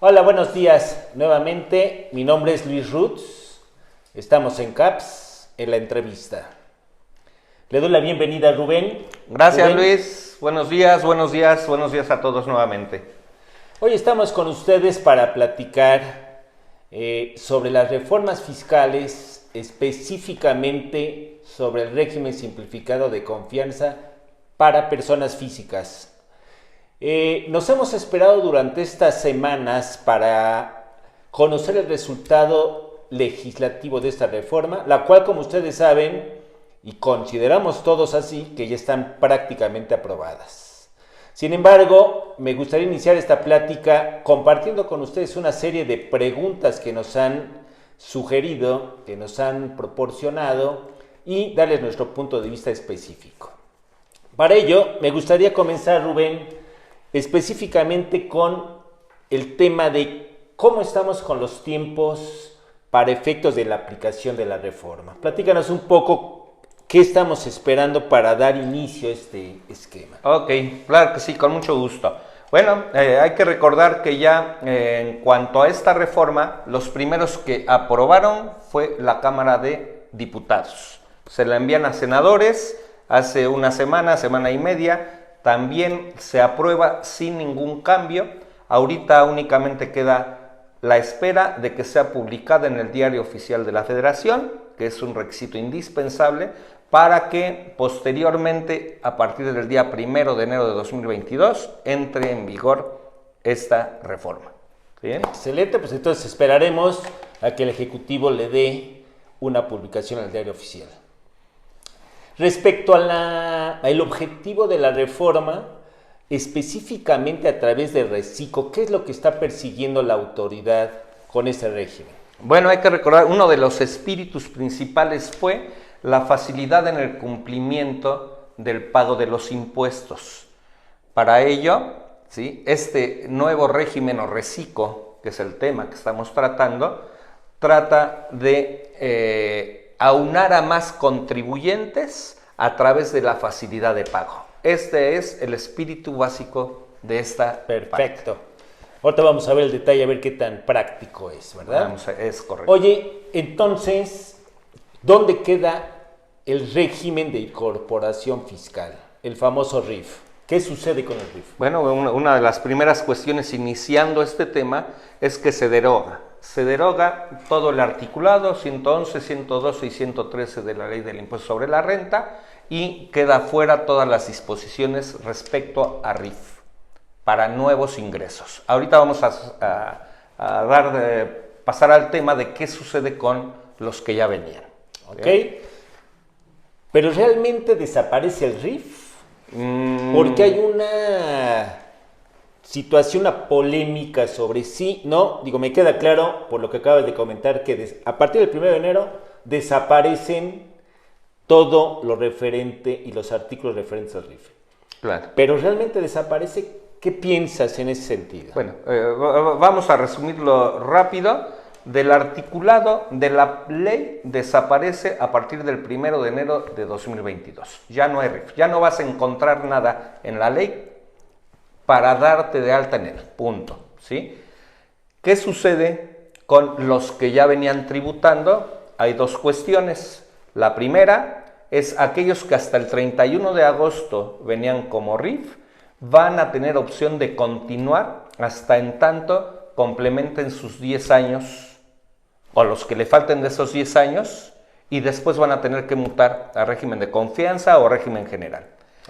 Hola, buenos días. Nuevamente, mi nombre es Luis Roots. Estamos en CAPS, en la entrevista. Le doy la bienvenida a Rubén. Gracias, Rubén, Luis. Buenos días, buenos días, buenos días a todos nuevamente. hoy estamos con ustedes para platicar sobre las reformas fiscales, específicamente sobre el régimen simplificado de confianza para personas físicas. Nos hemos esperado durante estas semanas para conocer el resultado legislativo de esta reforma, la cual, como ustedes saben, y consideramos todos así, que ya están prácticamente aprobadas. Sin embargo, me gustaría iniciar esta plática compartiendo con ustedes una serie de preguntas que nos han sugerido, que nos han proporcionado y darles nuestro punto de vista específico. Para ello, me gustaría comenzar, Rubén, específicamente con el tema de cómo estamos con los tiempos para efectos de la aplicación de la reforma. Platícanos un poco qué estamos esperando para dar inicio a este esquema. Ok, claro que sí, con mucho gusto. Bueno, hay que recordar que ya en cuanto a esta reforma, los primeros que aprobaron fue la Cámara de Diputados. Se la envían a senadores hace una semana, semana y media. También se aprueba sin ningún cambio. Ahorita únicamente queda la espera de que sea publicada en el Diario Oficial de la Federación, que es un requisito indispensable para que posteriormente, a partir del día 1 de enero de 2022, entre en vigor esta reforma. ¿Bien? Excelente, pues entonces esperaremos a que el Ejecutivo le dé una publicación al Diario Oficial. Respecto al objetivo de la reforma, específicamente a través de Recico, ¿qué es lo que está persiguiendo la autoridad con ese régimen? Bueno, hay que recordar, uno de los espíritus principales fue la facilidad en el cumplimiento del pago de los impuestos. Para ello, ¿sí?, este nuevo régimen o Recico, que es el tema que estamos tratando, trata de aunar a más contribuyentes a través de la facilidad de pago. Este es el espíritu básico de esta Perfecto. parte. Ahorita vamos a ver el detalle, a ver qué tan práctico es, ¿verdad? Es correcto. Oye, entonces, ¿dónde queda el régimen de incorporación fiscal? El famoso RIF. ¿Qué sucede con el RIF? Bueno, una de las primeras cuestiones iniciando este tema es que se deroga. Se deroga todo el articulado 111, 112 y 113 de la Ley del Impuesto sobre la Renta y queda fuera todas las disposiciones respecto a RIF para nuevos ingresos. Ahorita vamos a pasar al tema de qué sucede con los que ya venían. ¿Ok? Pero realmente desaparece el RIF. Porque hay una situación, una polémica sobre sí, no, digo, me queda claro por lo que acabas de comentar que a partir del 1 de enero desaparecen todo lo referente y los artículos referentes al RIF. Claro. Pero realmente desaparece, ¿qué piensas en ese sentido? Bueno, vamos a resumirlo rápido. Del articulado de la ley desaparece a partir del 1 de enero de 2022. Ya no hay RIF, ya no vas a encontrar nada en la ley para darte de alta en él, punto. ¿Sí? ¿Qué sucede con los que ya venían tributando? Hay dos cuestiones. La primera es aquellos que hasta el 31 de agosto venían como RIF, van a tener opción de continuar hasta en tanto complementen sus 10 años o los que le falten de esos 10 años, y después van a tener que mutar a régimen de confianza o régimen general.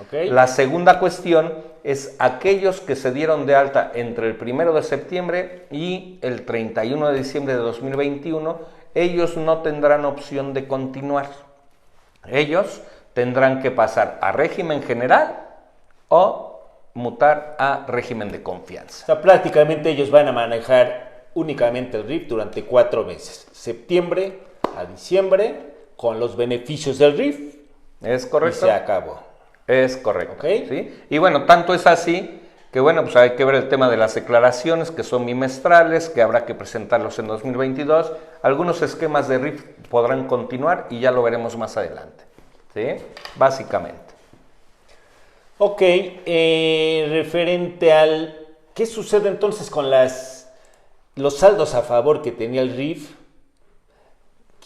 Okay. La segunda cuestión es aquellos que se dieron de alta entre el 1 de septiembre y el 31 de diciembre de 2021, ellos no tendrán opción de continuar. Ellos tendrán que pasar a régimen general o mutar a régimen de confianza. O sea, prácticamente ellos van a manejar únicamente el RIF durante 4 meses, septiembre a diciembre, con los beneficios del RIF. Es correcto. Y se acabó. Es correcto. ¿Okay? ¿Sí? Y bueno, tanto es así que bueno, pues hay que ver el tema de las declaraciones que son bimestrales, que habrá que presentarlos en 2022. Algunos esquemas de RIF podrán continuar y ya lo veremos más adelante. ¿Sí? Básicamente. Ok, referente al... ¿Qué sucede entonces con las los saldos a favor que tenía el RIF,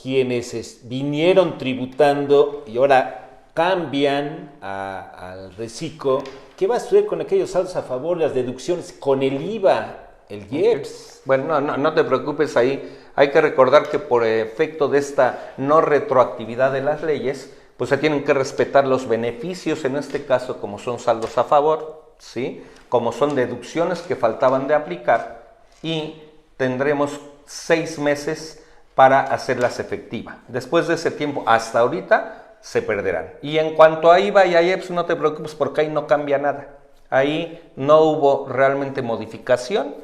quienes vinieron tributando y ahora cambian al reciclo. ¿Qué va a suceder con aquellos saldos a favor, las deducciones, con el IVA, el IEPS? Bueno, no te preocupes ahí. Hay que recordar que por efecto de esta no retroactividad de las leyes, pues se tienen que respetar los beneficios, en este caso, como son saldos a favor, ¿sí? Como son deducciones que faltaban de aplicar, y tendremos 6 meses para hacerlas efectivas. Después de ese tiempo, hasta ahorita, se perderán. Y en cuanto a IVA y a IEPS, no te preocupes porque ahí no cambia nada. Ahí no hubo realmente modificación.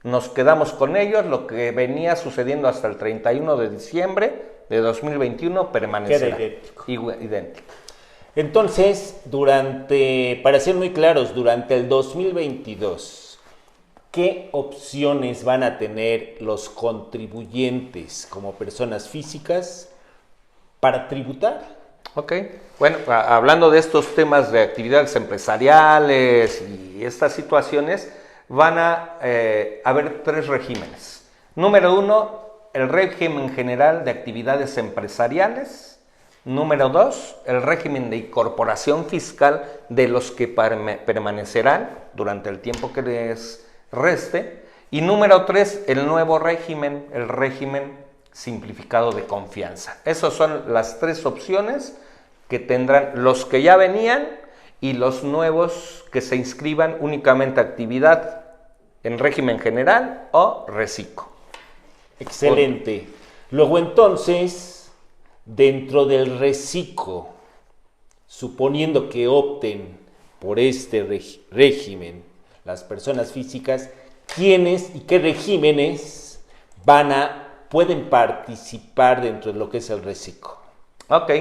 Nos quedamos con ellos, lo que venía sucediendo hasta el 31 de diciembre de 2021 permanecerá. Queda idéntico. Entonces, para ser muy claros, durante el 2022, ¿qué opciones van a tener los contribuyentes como personas físicas para tributar? Ok, bueno, hablando de estos temas de actividades empresariales y estas situaciones, van a haber 3 regímenes. Número 1, el régimen general de actividades empresariales. Número 2, el régimen de incorporación fiscal de los que permanecerán durante el tiempo que les reste. Y número 3, el nuevo régimen, el régimen simplificado de confianza. Esas son las 3 opciones que tendrán los que ya venían y los nuevos que se inscriban únicamente a actividad en régimen general o reciclo. Excelente. Luego entonces, dentro del reciclo, suponiendo que opten por este régimen las personas físicas, ¿quiénes y qué regímenes pueden participar dentro de lo que es el reciclo? Ok,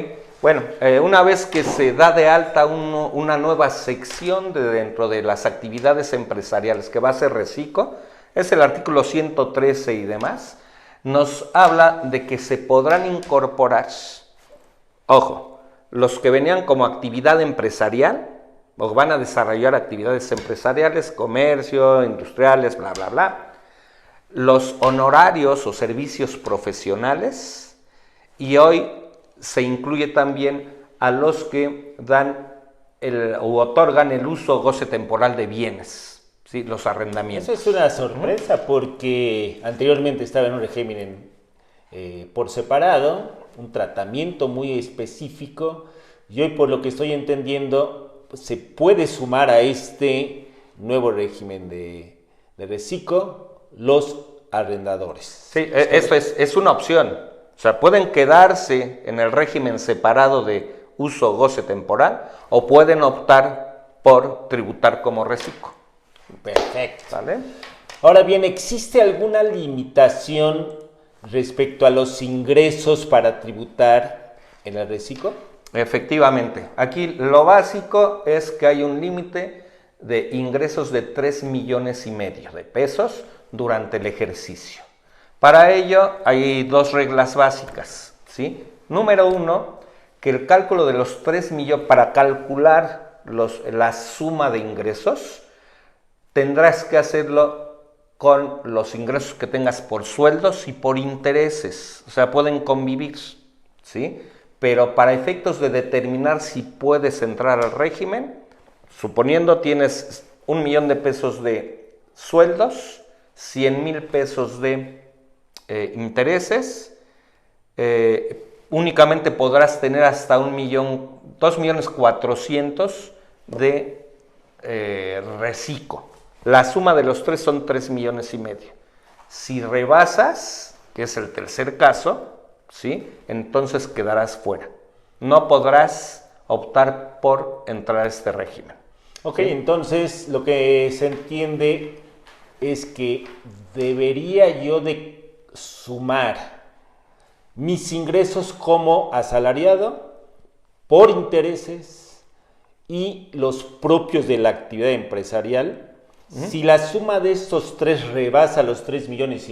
bueno, una vez que se da de alta una nueva sección dentro de las actividades empresariales que va a ser reciclo, es el artículo 113 y demás, nos habla de que se podrán incorporar, ojo, los que venían como actividad empresarial o van a desarrollar actividades empresariales, comercio, industriales, bla, bla, bla, los honorarios o servicios profesionales, y hoy se incluye también a los que dan o otorgan el uso o goce temporal de bienes, ¿sí? Los arrendamientos. Eso es una sorpresa porque anteriormente estaba en un régimen por separado, un tratamiento muy específico, y hoy, por lo que estoy entendiendo, se puede sumar a este nuevo régimen de reciclo los arrendadores. Sí, eso es una opción. O sea, pueden quedarse en el régimen separado de uso o goce temporal o pueden optar por tributar como reciclo. Perfecto. ¿Vale? Ahora bien, ¿existe alguna limitación respecto a los ingresos para tributar en el reciclo? Efectivamente. Aquí lo básico es que hay un límite de ingresos de 3,5 millones de pesos durante el ejercicio. Para ello hay 2 reglas básicas, ¿sí? Número 1, que el cálculo de los 3 millones, para calcular la suma de ingresos, tendrás que hacerlo con los ingresos que tengas por sueldos y por intereses, o sea, pueden convivir, ¿sí? Pero para efectos de determinar si puedes entrar al régimen, suponiendo tienes 1 millón de pesos de sueldos, 100,000 pesos de intereses, únicamente podrás tener hasta 2,400,000 de reciclo. La suma de los 3 son 3,5 millones. Si rebasas, que es el tercer caso, ¿sí? Entonces quedarás fuera. No podrás optar por entrar a este régimen. Ok, ¿sí? Entonces lo que se entiende es que debería yo de sumar mis ingresos como asalariado por intereses y los propios de la actividad empresarial. Si la suma de estos 3 rebasa los 3,5 millones,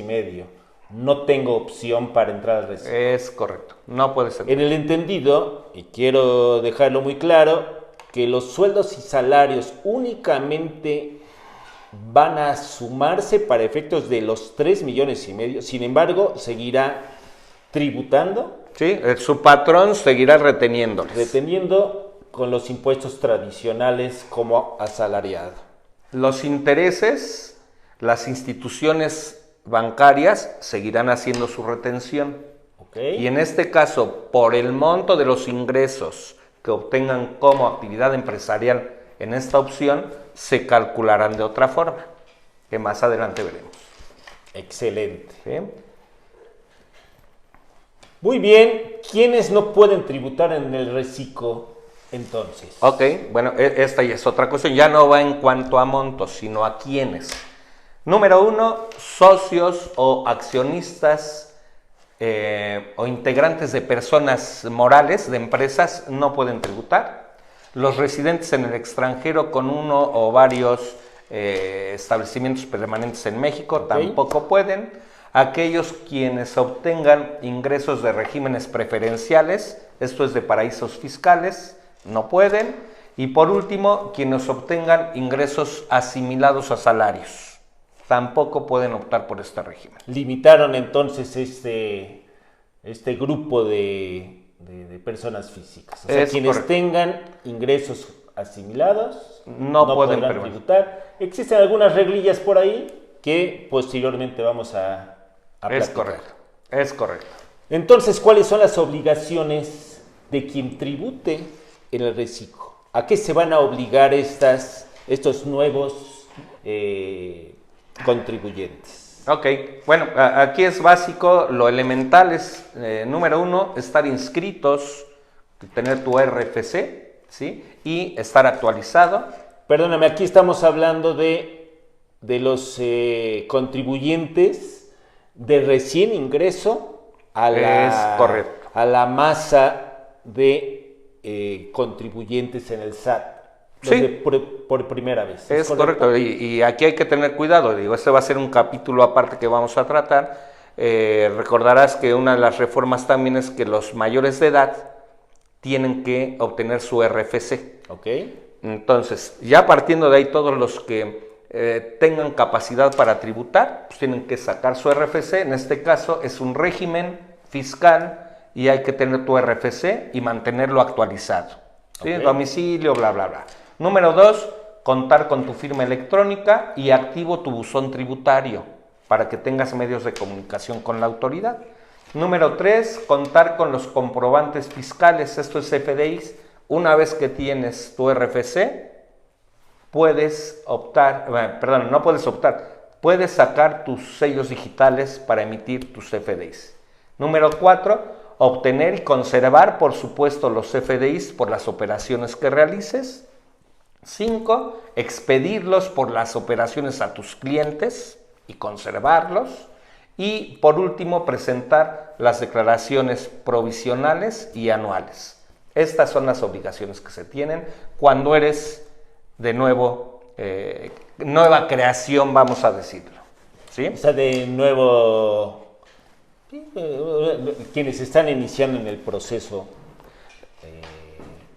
no tengo opción para entrar al reciclo. Es correcto, no puedes entrar. En el entendido, y quiero dejarlo muy claro, que los sueldos y salarios únicamente van a sumarse para efectos de los 3,5 millones. Sin embargo, seguirá tributando. Sí, su patrón seguirá reteniendo Con los impuestos tradicionales como asalariado. Los intereses, las instituciones bancarias seguirán haciendo su retención. Okay. Y en este caso, por el monto de los ingresos que obtengan como actividad empresarial en esta opción, se calcularán de otra forma, que más adelante veremos. Excelente. ¿Sí? Muy bien, ¿quiénes no pueden tributar en el reciclo entonces? Ok, bueno, esta ya es otra cuestión, ya no va en cuanto a montos, sino a quiénes. Número 1, socios o accionistas o integrantes de personas morales, de empresas, no pueden tributar. Los residentes en el extranjero con uno o varios establecimientos permanentes en México tampoco pueden. Aquellos quienes obtengan ingresos de regímenes preferenciales, esto es de paraísos fiscales, no pueden. Y por último, quienes obtengan ingresos asimilados a salarios, tampoco pueden optar por este régimen. Limitaron entonces este grupo de personas físicas. O sea, quienes correcto. tengan ingresos asimilados no pueden tributar. Existen algunas reglillas por ahí que posteriormente vamos a platicar. Es correcto. Entonces, ¿cuáles son las obligaciones de quien tribute en el reciclo? ¿A qué se van a obligar estos nuevos contribuyentes? Ok, bueno, aquí es básico, lo elemental es, número 1, estar inscritos, tener tu RFC, ¿sí? Y estar actualizado. Perdóname, aquí estamos hablando de los contribuyentes de recién ingreso a la masa de contribuyentes en el SAT. Sí, por primera vez. Es correcto. Y aquí hay que tener cuidado. Digo, este va a ser un capítulo aparte que vamos a tratar. Recordarás que una de las reformas también es que los mayores de edad tienen que obtener su RFC. Ok. Entonces, ya partiendo de ahí, todos los que tengan capacidad para tributar, pues tienen que sacar su RFC. En este caso es un régimen fiscal y hay que tener tu RFC y mantenerlo actualizado. ¿Sí? Okay. Domicilio, bla, bla, bla. Número 2, contar con tu firma electrónica y activo tu buzón tributario para que tengas medios de comunicación con la autoridad. Número 3, contar con los comprobantes fiscales, esto es CFDIs. Una vez que tienes tu RFC, puedes puedes sacar tus sellos digitales para emitir tus CFDIs. Número 4, obtener y conservar, por supuesto, los CFDIs por las operaciones que realices. 5, expedirlos por las operaciones a tus clientes y conservarlos. Y por último, presentar las declaraciones provisionales y anuales. Estas son las obligaciones que se tienen cuando eres de nuevo, nueva creación, vamos a decirlo. ¿Sí? O sea, de nuevo, quienes están iniciando en el proceso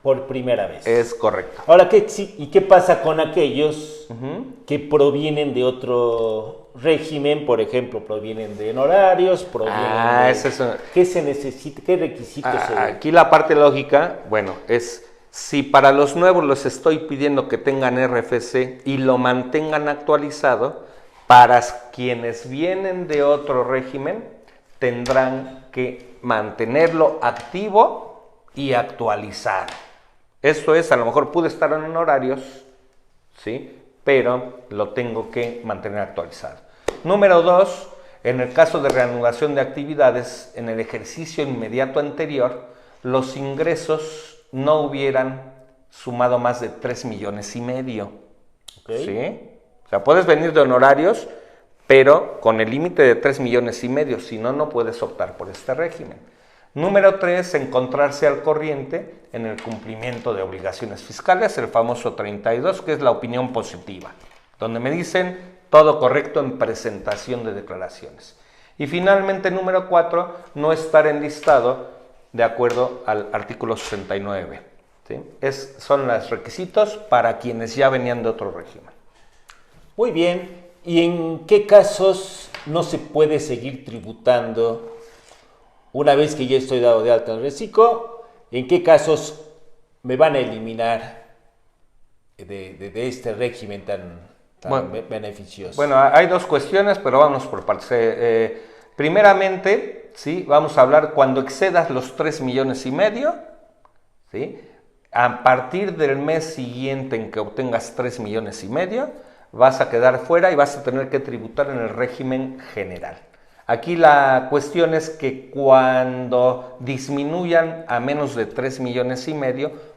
por primera vez. Es correcto. Ahora, ¿qué pasa con aquellos que provienen de otro régimen? Por ejemplo, provienen de honorarios, ¿qué se necesita? ¿Qué requisitos Aquí la parte lógica, bueno, es si para los nuevos les estoy pidiendo que tengan RFC y lo mantengan actualizado, para quienes vienen de otro régimen tendrán que mantenerlo activo y actualizado. Esto es, a lo mejor pude estar en horarios, ¿sí? Pero lo tengo que mantener actualizado. Número 2, en el caso de reanudación de actividades, en el ejercicio inmediato anterior, los ingresos no hubieran sumado más de 3,5 millones. Okay. ¿Sí? O sea, puedes venir de honorarios, pero con el límite de 3,5 millones, si no, no puedes optar por este régimen. Número 3, encontrarse al corriente en el cumplimiento de obligaciones fiscales, el famoso 32, que es la opinión positiva, donde me dicen todo correcto en presentación de declaraciones. Y finalmente, número 4, no estar enlistado de acuerdo al artículo 69. ¿Sí? Son los requisitos para quienes ya venían de otro régimen. Muy bien. ¿Y en qué casos no se puede seguir tributando una vez que ya estoy dado de alta en el reciclo? ¿En qué casos me van a eliminar de este régimen tan beneficioso? Bueno, hay dos cuestiones, pero vamos por partes. Primeramente, ¿sí? Vamos a hablar cuando excedas los 3,5 millones, ¿sí? A partir del mes siguiente en que obtengas 3,5 millones, vas a quedar fuera y vas a tener que tributar en el régimen general. Aquí la cuestión es que cuando disminuyan a menos de 3,5 millones,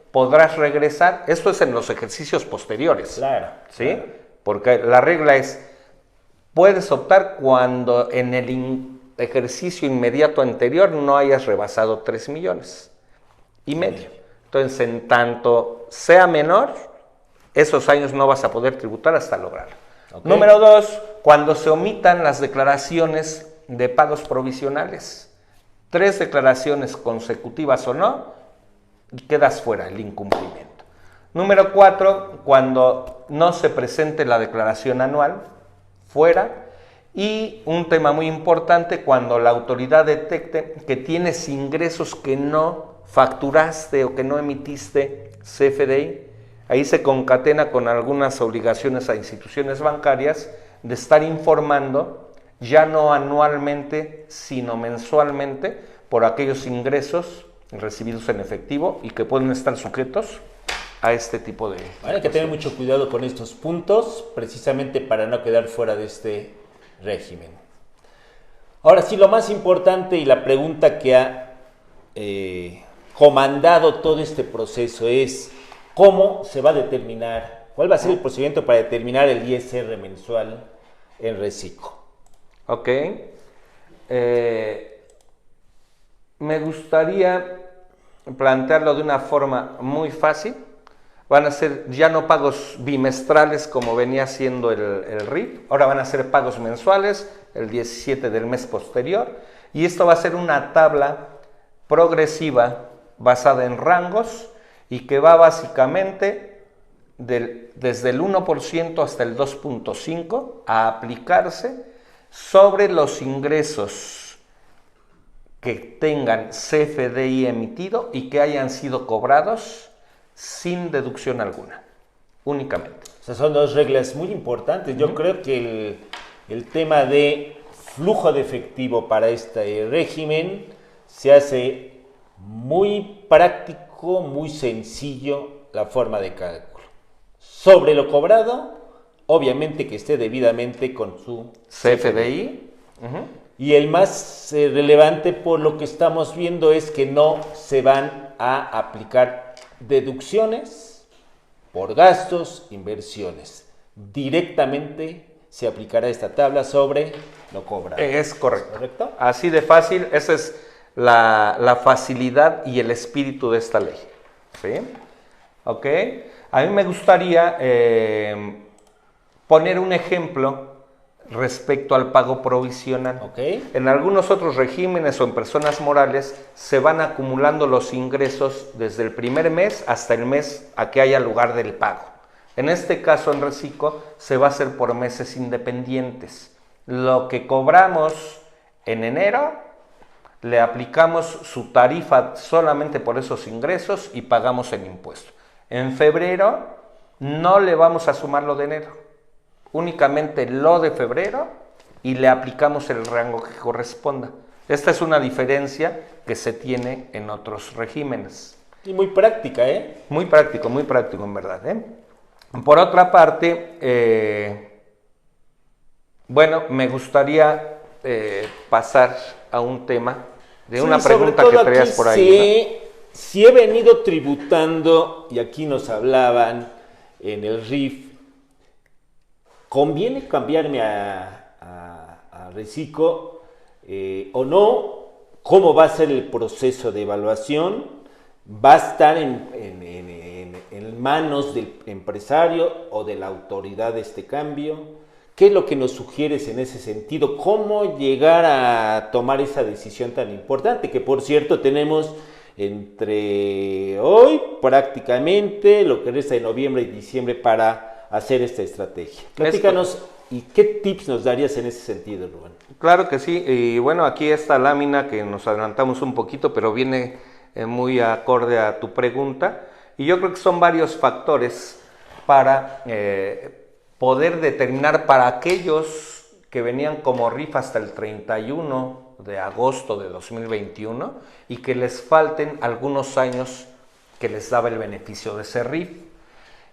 podrás regresar. Esto es en los ejercicios posteriores. Claro. ¿Sí? Claro. Porque la regla es, puedes optar cuando en el ejercicio inmediato anterior no hayas rebasado 3,5 millones. Entonces, en tanto sea menor, esos años no vas a poder tributar hasta lograrlo. Okay. Número 2, cuando se omitan las declaraciones de pagos provisionales. 3 declaraciones consecutivas o no, quedas fuera, el incumplimiento. Número 4, cuando no se presente la declaración anual, fuera. Y un tema muy importante, cuando la autoridad detecte que tienes ingresos que no facturaste o que no emitiste CFDI, ahí se concatena con algunas obligaciones a instituciones bancarias de estar informando, ya no anualmente, sino mensualmente, por aquellos ingresos recibidos en efectivo y que pueden estar sujetos a este tipo de... Hay que tener mucho cuidado con estos puntos, precisamente para no quedar fuera de este régimen. Ahora sí, lo más importante y la pregunta que ha comandado todo este proceso es ¿cómo se va a determinar, cuál va a ser el procedimiento para determinar el ISR mensual en reciclo? Ok. Me gustaría plantearlo de una forma muy fácil. Van a ser ya no pagos bimestrales como venía siendo el RIF, ahora van a ser pagos mensuales, el 17 del mes posterior, y esto va a ser una tabla progresiva basada en rangos y que va básicamente desde el 1% hasta el 2.5% a aplicarse sobre los ingresos que tengan CFDI emitido y que hayan sido cobrados sin deducción alguna, únicamente. O sea, son dos reglas muy importantes. Yo creo que el tema de flujo de efectivo para este régimen se hace muy práctico, muy sencillo la forma de cálculo. Sobre lo cobrado, obviamente que esté debidamente con su CFDI. Y el más relevante por lo que estamos viendo es que no se van a aplicar deducciones por gastos, inversiones. Directamente se aplicará esta tabla sobre lo cobrado. Es correcto. ¿Correcto? Así de fácil, esa es la facilidad y el espíritu de esta ley. ¿Sí? Ok. A mí me gustaría poner un ejemplo respecto al pago provisional. Okay. En algunos otros regímenes o en personas morales se van acumulando los ingresos desde el primer mes hasta el mes a que haya lugar del pago. En este caso en Reciclo se va a hacer por meses independientes. Lo que cobramos en enero, le aplicamos su tarifa solamente por esos ingresos y pagamos el impuesto. En febrero no le vamos a sumar lo de enero, únicamente lo de febrero y le aplicamos el rango que corresponda. Esta es una diferencia que se tiene en otros regímenes. Y muy práctica, ¿eh? Muy práctico en verdad, ¿eh? Por otra parte, bueno, me gustaría pasar a un tema de una pregunta que traías por ahí. Si he venido tributando, y aquí nos hablaban en el RIF, ¿conviene cambiarme a Reciclo o no? ¿Cómo va a ser el proceso de evaluación? ¿Va a estar en manos del empresario o de la autoridad de este cambio? ¿Qué es lo que nos sugieres en ese sentido? ¿Cómo llegar a tomar esa decisión tan importante? Que por cierto tenemos entre hoy prácticamente lo que resta de noviembre y diciembre para hacer esta estrategia. Platícanos, ¿y qué tips nos darías en ese sentido, Rubén? Claro que sí, y bueno, aquí esta lámina que nos adelantamos un poquito, pero viene muy acorde a tu pregunta, y yo creo que son varios factores para poder determinar para aquellos que venían como RIF hasta el 31 de agosto de 2021 y que les falten algunos años que les daba el beneficio de ese RIF.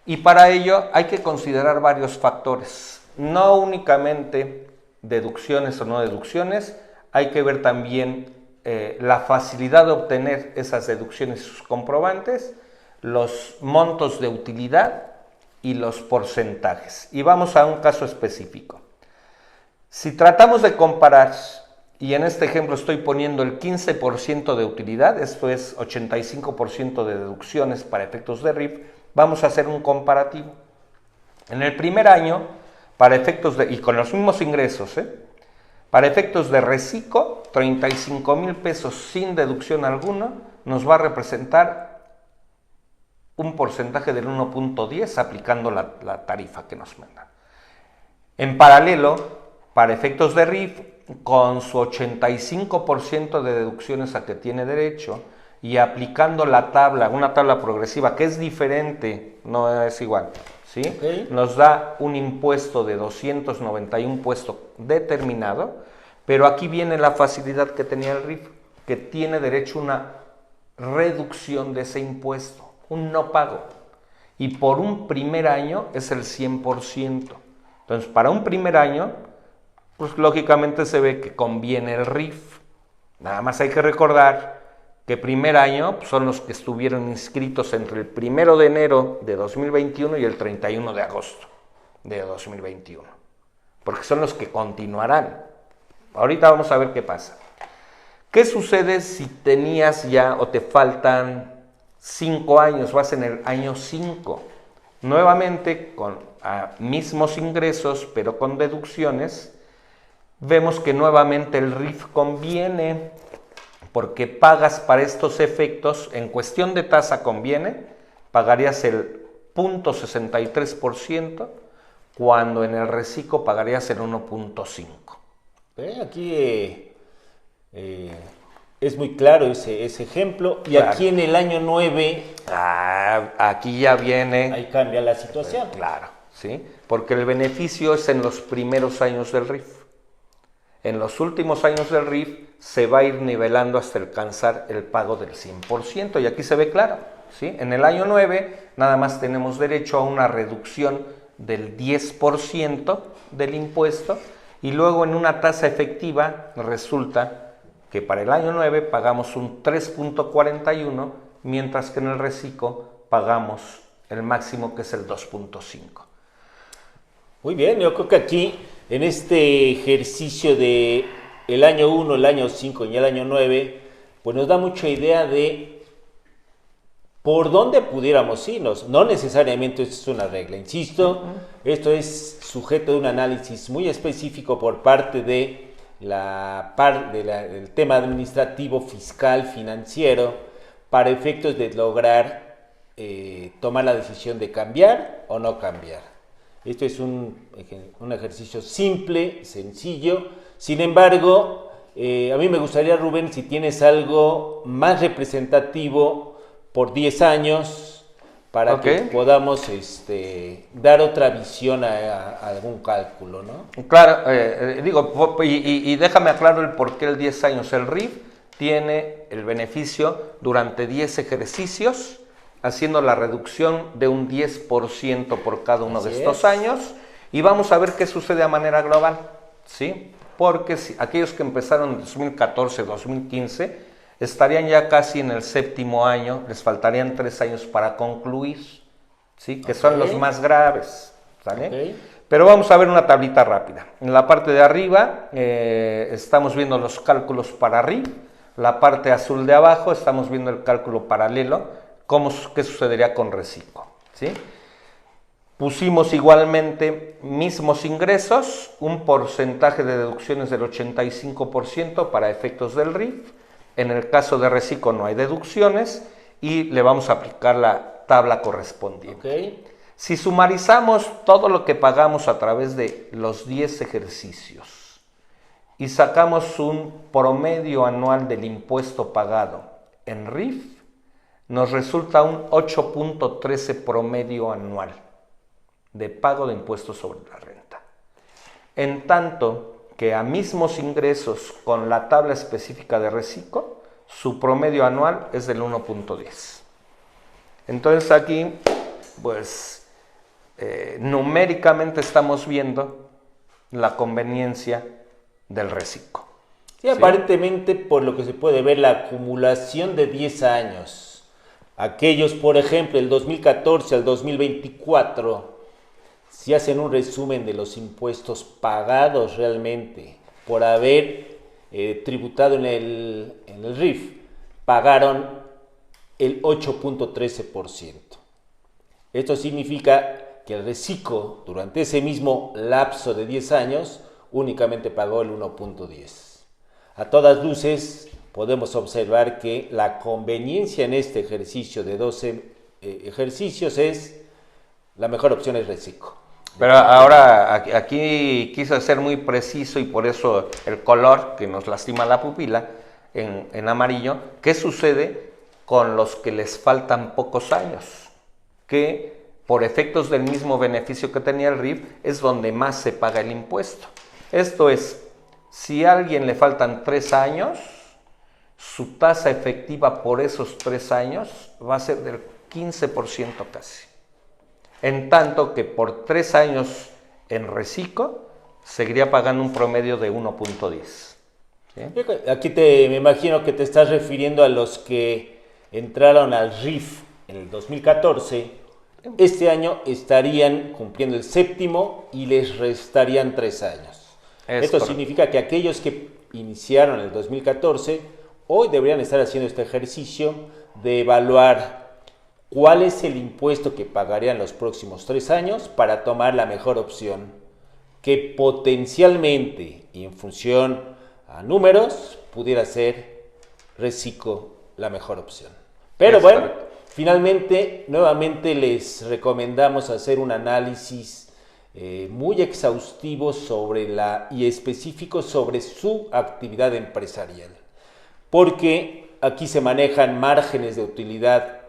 Y para ello hay que considerar varios factores, no únicamente deducciones o no deducciones, hay que ver también la facilidad de obtener esas deducciones y sus comprobantes, los montos de utilidad y los porcentajes. Y vamos a un caso específico. Si tratamos de comparar, y en este ejemplo estoy poniendo el 15% de utilidad, esto es 85% de deducciones para efectos de RIF, vamos a hacer un comparativo. En el primer año, para efectos de, y con los mismos ingresos, para efectos de reciclo, 35,000 pesos sin deducción alguna, nos va a representar un porcentaje del 1.10 aplicando la tarifa que nos mandan. En paralelo, para efectos de RIF, con su 85% de deducciones a que tiene derecho y aplicando la tabla, una tabla progresiva que es diferente, no es igual, ¿sí? Okay. Nos da un impuesto de 291 puesto determinado, pero aquí viene la facilidad que tenía el RIF, que tiene derecho a una reducción de ese impuesto, un no pago, y por un primer año es el 100%. Entonces, para un primer año, pues lógicamente se ve que conviene el RIF. Nada más hay que recordar que primer año son los que estuvieron inscritos entre el 1 de enero de 2021 y el 31 de agosto de 2021, porque son los que continuarán. Ahorita vamos a ver qué pasa. ¿Qué sucede si tenías ya o te faltan 5 años, vas en el año 5? Nuevamente con mismos ingresos, pero con deducciones, vemos que nuevamente el RIF conviene, porque pagas para estos efectos, en cuestión de tasa conviene, pagarías el 0.63%, cuando en el reciclo pagarías el 1.5%. Aquí es muy claro ese ejemplo, y claro. Aquí en el año 9... aquí ya viene... Ahí cambia la situación. Claro, ¿sí? Porque el beneficio es en los primeros años del RIF. En los últimos años del RIF se va a ir nivelando hasta alcanzar el pago del 100%, y aquí se ve claro, ¿sí? En el año 9 nada más tenemos derecho a una reducción del 10% del impuesto, y luego en una tasa efectiva resulta que para el año 9 pagamos un 3.41, mientras que en el reciclo pagamos el máximo, que es el 2.5. Muy bien, yo creo que aquí en este ejercicio de el año 1, el año 5 y el año 9, pues nos da mucha idea de por dónde pudiéramos irnos. No necesariamente esto es una regla, insisto, esto es sujeto de un análisis muy específico por parte de del tema administrativo, fiscal, financiero, para efectos de lograr tomar la decisión de cambiar o no cambiar. Esto es un ejercicio simple, sencillo. Sin embargo, a mí me gustaría, Rubén, si tienes algo más representativo por 10 años, para que podamos dar otra visión a algún cálculo, ¿no? Claro, y déjame aclarar el por qué el 10 años. El RIF tiene el beneficio durante 10 ejercicios, haciendo la reducción de un 10% por cada uno de estos años, y vamos a ver qué sucede a manera global, ¿sí? Porque aquellos que empezaron en 2014, 2015, estarían ya casi en el 7º año, les faltarían 3 años para concluir, ¿sí? Que son los más graves, ¿sale? Pero vamos a ver una tablita rápida. En la parte de arriba estamos viendo los cálculos para RIF, la parte azul de abajo estamos viendo el cálculo paralelo, qué sucedería con reciclo, ¿sí? Pusimos igualmente mismos ingresos, un porcentaje de deducciones del 85% para efectos del RIF. En el caso de reciclo no hay deducciones y le vamos a aplicar la tabla correspondiente. Si sumarizamos todo lo que pagamos a través de los 10 ejercicios y sacamos un promedio anual del impuesto pagado en RIF, nos resulta un 8.13 promedio anual de pago de impuestos sobre la renta. En tanto que a mismos ingresos con la tabla específica de Recico, su promedio anual es del 1.10. Entonces aquí, pues, numéricamente estamos viendo la conveniencia del Recico. Sí, aparentemente, por lo que se puede ver, la acumulación de 10 años, aquellos, por ejemplo, el 2014 al 2024, si hacen un resumen de los impuestos pagados realmente por haber tributado en el RIF, pagaron el 8.13%. Esto significa que el Recico, durante ese mismo lapso de 10 años, únicamente pagó el 1.10%. A todas luces, podemos observar que la conveniencia en este ejercicio de 12 ejercicios es, la mejor opción es Recico. Pero ahora aquí quise ser muy preciso y por eso el color que nos lastima la pupila en amarillo. ¿Qué sucede con los que les faltan pocos años? Que por efectos del mismo beneficio que tenía el RIF es donde más se paga el impuesto. Esto es, si a alguien le faltan 3 años, su tasa efectiva por esos 3 años va a ser del 15% casi. En tanto que por 3 años en Recico seguiría pagando un promedio de 1.10. ¿Sí? Aquí me imagino que te estás refiriendo a los que entraron al RIF en el 2014. Este año estarían cumpliendo el 7º y les restarían 3 años. Esto correcto. Significa que aquellos que iniciaron en el 2014 hoy deberían estar haciendo este ejercicio de evaluar cuál es el impuesto que pagarían los próximos 3 años para tomar la mejor opción, que potencialmente y en función a números pudiera ser Recico la mejor opción. Pero bueno, finalmente, nuevamente les recomendamos hacer un análisis muy exhaustivo y específico sobre su actividad empresarial, porque aquí se manejan márgenes de utilidad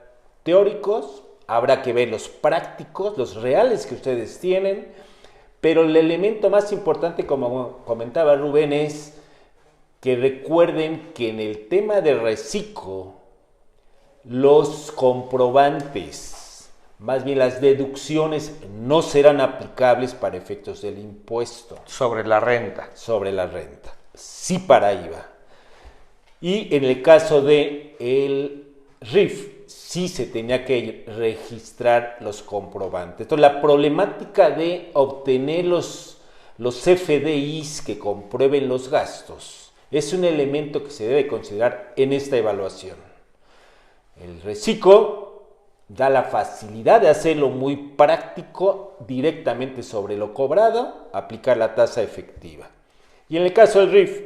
teóricos, habrá que ver los prácticos, los reales que ustedes tienen, pero el elemento más importante, como comentaba Rubén, es que recuerden que en el tema de Recico, los comprobantes, más bien las deducciones, no serán aplicables para efectos del impuesto. Sobre la renta. Sobre la renta, sí para IVA. Y en el caso de el RIF, sí se tenía que registrar los comprobantes. Entonces, la problemática de obtener los FDIs que comprueben los gastos es un elemento que se debe considerar en esta evaluación. El Recico da la facilidad de hacerlo muy práctico, directamente sobre lo cobrado, aplicar la tasa efectiva. Y en el caso del RIF,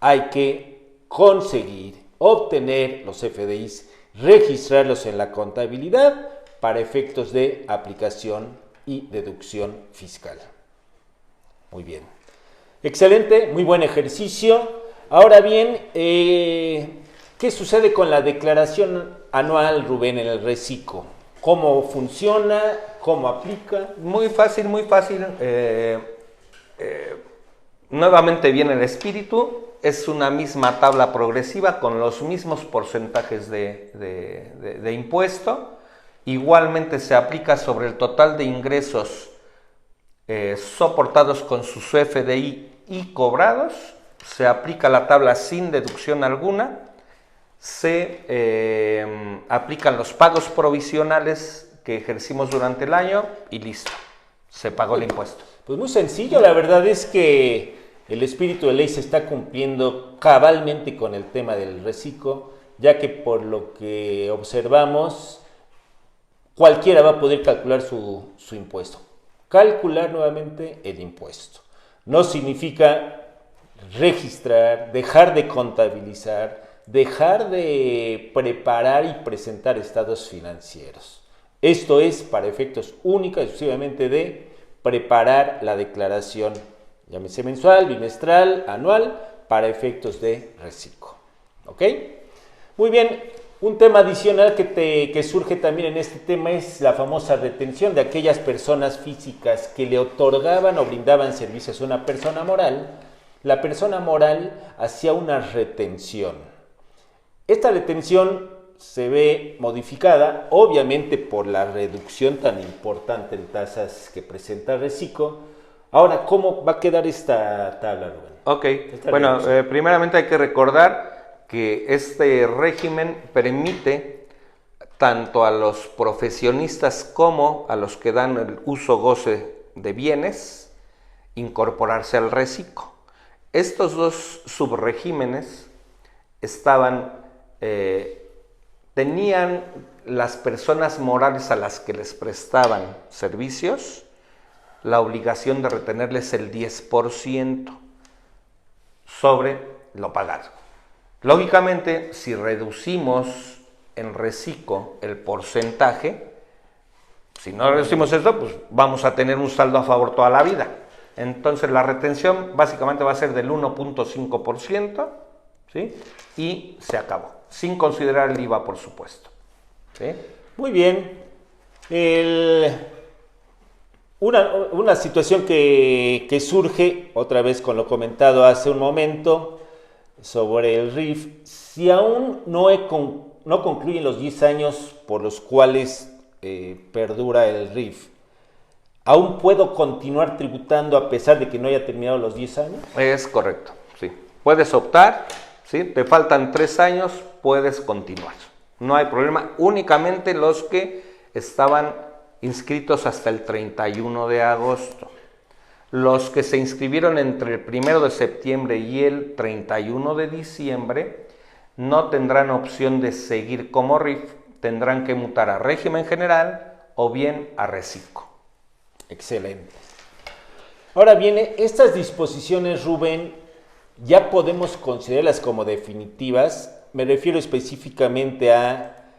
hay que conseguir obtener los FDIs, registrarlos en la contabilidad para efectos de aplicación y deducción fiscal. Muy bien. Excelente, muy buen ejercicio. Ahora bien, ¿qué sucede con la declaración anual, Rubén, en el Recico? ¿Cómo funciona? ¿Cómo aplica? Muy fácil, muy fácil. Nuevamente viene el espíritu. Es una misma tabla progresiva con los mismos porcentajes de impuesto. Igualmente se aplica sobre el total de ingresos soportados con sus FDI y cobrados. Se aplica la tabla sin deducción alguna. Se aplican los pagos provisionales que ejercimos durante el año y listo. Se pagó el impuesto. Pues muy sencillo, la verdad es que el espíritu de ley se está cumpliendo cabalmente con el tema del Recico, ya que por lo que observamos, cualquiera va a poder calcular su impuesto. Calcular nuevamente el impuesto. No significa registrar, dejar de contabilizar, dejar de preparar y presentar estados financieros. Esto es para efectos únicos, exclusivamente de preparar la declaración, llámese mensual, bimestral, anual, para efectos de reciclo. ¿Ok? Muy bien, un tema adicional que surge también en este tema es la famosa retención de aquellas personas físicas que le otorgaban o brindaban servicios a una persona moral. La persona moral hacía una retención. Esta retención se ve modificada, obviamente, por la reducción tan importante en tasas que presenta Reciclo. Ahora, ¿cómo va a quedar esta tabla, Rubén? Ok, bueno, primeramente hay que recordar que este régimen permite tanto a los profesionistas como a los que dan el uso-goce de bienes incorporarse al reciclo. Estos dos subregímenes tenían las personas morales a las que les prestaban servicios la obligación de retenerles el 10% sobre lo pagado. Lógicamente, si reducimos en reciclo el porcentaje, si no reducimos esto, pues vamos a tener un saldo a favor toda la vida. Entonces la retención básicamente va a ser del 1.5%, ¿sí? Y se acabó, sin considerar el IVA, por supuesto. ¿Sí? Muy bien. Una situación que surge, otra vez con lo comentado hace un momento, sobre el RIF, si aún no concluyen los 10 años por los cuales perdura el RIF, ¿aún puedo continuar tributando a pesar de que no haya terminado los 10 años? Es correcto, sí. Puedes optar, ¿sí? Te faltan 3 años, puedes continuar. No hay problema, únicamente los que estaban inscritos hasta el 31 de agosto. Los que se inscribieron entre el 1 de septiembre y el 31 de diciembre no tendrán opción de seguir como RIF, tendrán que mutar a régimen general o bien a reciclo. Excelente. Ahora viene, estas disposiciones, Rubén, ya podemos considerarlas como definitivas. Me refiero específicamente a,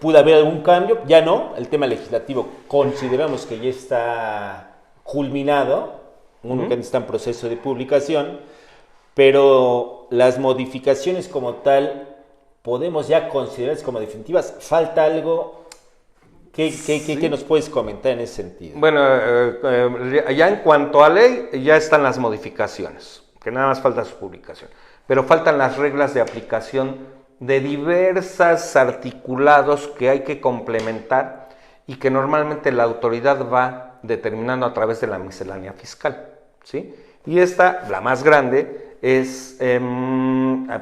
pudo haber algún cambio, ya no, el tema legislativo consideramos que ya está culminado, uno que está en proceso de publicación, pero las modificaciones como tal podemos ya considerarlas como definitivas. ¿Falta algo? ¿Qué nos puedes comentar en ese sentido? Bueno, ya en cuanto a ley, ya están las modificaciones, que nada más falta su publicación, pero faltan las reglas de aplicación de diversos articulados que hay que complementar y que normalmente la autoridad va determinando a través de la miscelánea fiscal, ¿sí? Y esta, la más grande, es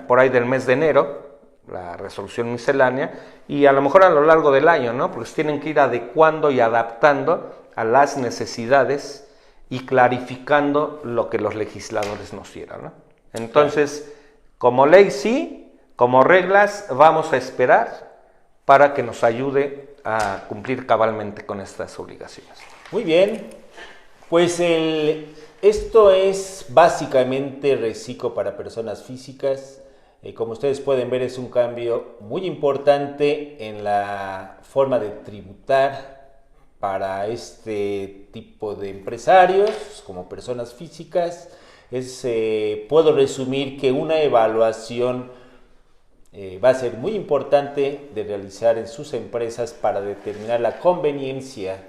por ahí del mes de enero, la resolución miscelánea, y a lo mejor a lo largo del año, ¿no? Porque tienen que ir adecuando y adaptando a las necesidades y clarificando lo que los legisladores nos dieron, ¿no? Entonces, como ley sí, como reglas vamos a esperar para que nos ayude a cumplir cabalmente con estas obligaciones. Muy bien, pues esto es básicamente reciclo para personas físicas. Como ustedes pueden ver, es un cambio muy importante en la forma de tributar para este tipo de empresarios como personas físicas. Puedo resumir que una evaluación va a ser muy importante de realizar en sus empresas para determinar la conveniencia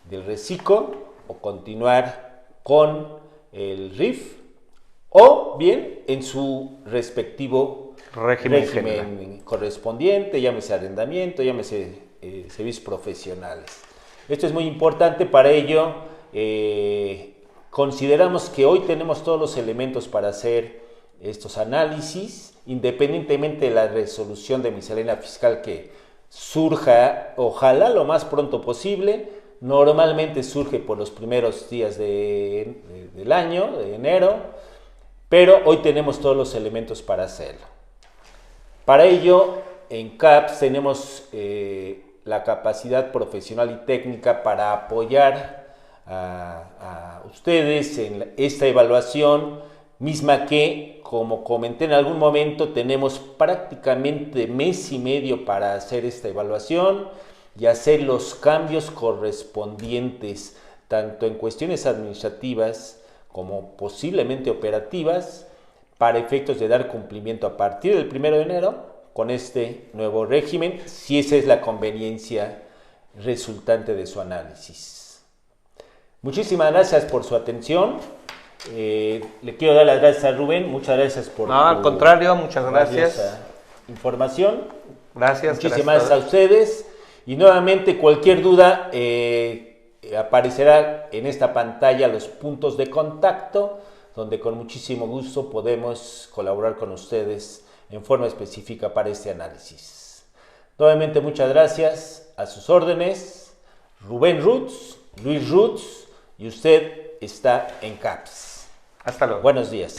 del reciclo o continuar con el RIF o bien en su respectivo régimen correspondiente, llámese arrendamiento, llámese servicios profesionales. Esto es muy importante, para ello consideramos que hoy tenemos todos los elementos para hacer estos análisis, independientemente de la resolución de miscelánea fiscal que surja, ojalá lo más pronto posible. Normalmente surge por los primeros días del año, de enero, pero hoy tenemos todos los elementos para hacerlo. Para ello, en CAPS tenemos la capacidad profesional y técnica para apoyar a ustedes en esta evaluación, misma que, como comenté en algún momento, tenemos prácticamente mes y medio para hacer esta evaluación. y hacer los cambios correspondientes, tanto en cuestiones administrativas como posiblemente operativas, para efectos de dar cumplimiento a partir del 1 de enero con este nuevo régimen, si esa es la conveniencia resultante de su análisis. Muchísimas gracias por su atención. Le quiero dar las gracias a Rubén. Muchas gracias por al contrario, muchas gracias. Información. Gracias. Muchísimas gracias a ustedes. Y nuevamente, cualquier duda, aparecerá en esta pantalla los puntos de contacto, donde con muchísimo gusto podemos colaborar con ustedes en forma específica para este análisis. Nuevamente, muchas gracias. A sus órdenes, Rubén Roots, Luis Roots, y usted está en CAPS. Hasta luego. Buenos días.